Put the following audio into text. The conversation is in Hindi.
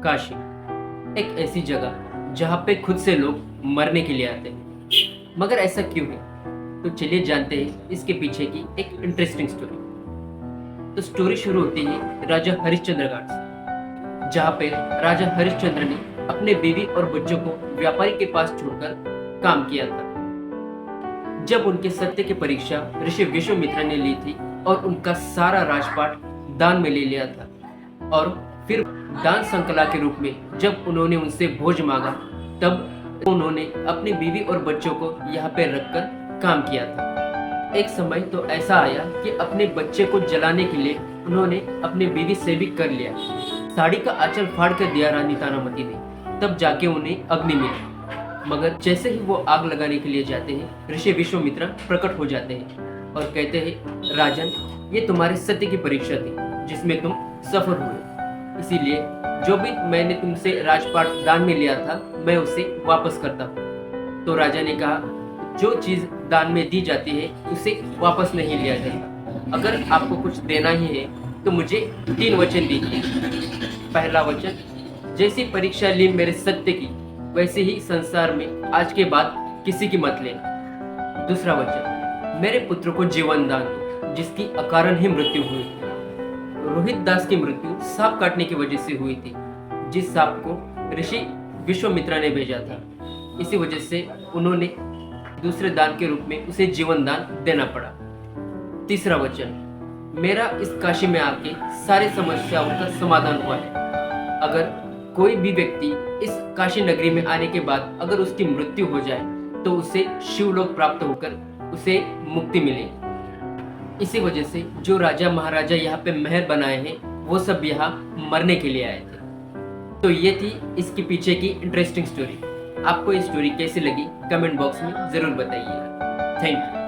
काशी एक ऐसी जगह जहाँ पे खुद से लोग मरने के लिए आते हैं। मगर ऐसा क्यों है? तो चलिए जानते हैं इसके पीछे की एक इंटरेस्टिंग स्टोरी। तो स्टोरी शुरू होती है राजा हरिश्चंद्र घाट से, जहाँ पे राजा हरिश्चंद्र ने अपने बीवी और बच्चों को व्यापारी के पास छोड़कर काम किया था। जब उनके सत्य की परीक्षा ऋषि विश्वामित्र ने ली थी और उनका सारा राजपाट दान में ले लिया था, और फिर दान संकला के रूप में जब उन्होंने उनसे भोज मांगा, तब उन्होंने अपनी बीवी और बच्चों को यहाँ पे रखकर काम किया था। एक समय तो ऐसा आया कि अपने बच्चे को जलाने के लिए उन्होंने अपनी बीवी से भी कर लिया। साड़ी का आंचल फाड़ कर दिया रानी तानामती ने, तब जाके उन्हें अग्नि मिली। मगर जैसे ही वो आग लगाने के लिए जाते हैं, ऋषि विश्वामित्र प्रकट हो जाते हैं और कहते हैं, राजन, ये तुम्हारे सत्य की परीक्षा थी जिसमें तुम सफल हुए। इसीलिए जो भी मैंने तुमसे राजपाट दान में लिया था, मैं उसे वापस करता हूँ। तो राजा ने कहा, जो चीज दान में दी जाती है उसे वापस नहीं लिया जाता। अगर आपको कुछ देना ही है तो मुझे 3 वचन दीजिए। पहला वचन, जैसी परीक्षा ली मेरे सत्य की, वैसे ही संसार में आज के बाद किसी की मत लेना। दूसरा वचन, मेरे पुत्र को जीवन दान दो जिसकी अकारण ही मृत्यु हुई थी। रोहित दास की मृत्यु सांप काटने की वजह से हुई थी, जिस सांप को ऋषि विश्वामित्र ने भेजा था। इसी वजह से उन्होंने दूसरे दान के रूप में उसे जीवन दान देना पड़ा। तीसरा वचन, मेरा इस काशी में आके सारी समस्याओं का समाधान हुआ है। अगर कोई भी व्यक्ति इस काशी नगरी में आने के बाद अगर उसकी मृत्यु हो जाए तो उसे शिवलोक प्राप्त होकर उसे मुक्ति मिलेगी। इसी वजह से जो राजा महाराजा यहाँ पे महल बनाए हैं, वो सब यहाँ मरने के लिए आए थे। तो ये थी इसके पीछे की इंटरेस्टिंग स्टोरी। आपको ये स्टोरी कैसी लगी कमेंट बॉक्स में जरूर बताइएगा। Thank you.